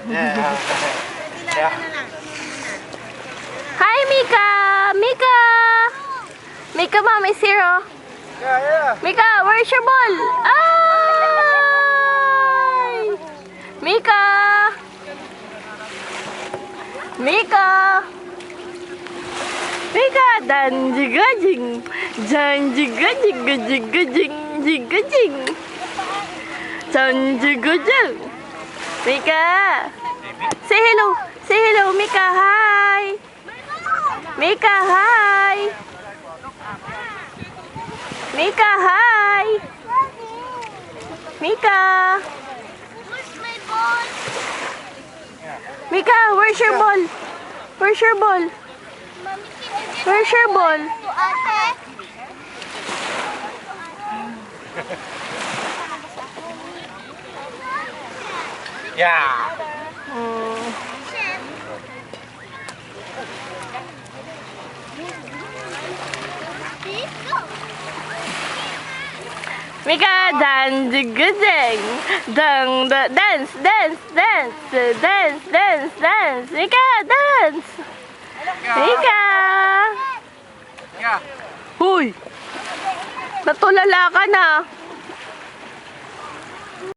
Yeah. Hi, Mika! Mika! Mika, mom is here, oh. Yeah. Mika, where's your ball? Ay! Mika! Mika! Mika! Dan jiga jing. Jan jiga jiga jiga jing jiga jing. Jan jiga jing. Mika! Say hello! Say hello, Mika! Hi! Mika, hi! Mika, hi! Mika! Where's my ball? Mika, where's your ball? Where's your ball? Mommy, can you give Where's your ball? to ate? Yeah. Mika, dance, good thing. Dance, dance, dance, dance, dance, dance. Mika, dance. Mika. Yeah. Huy, natulala ka na.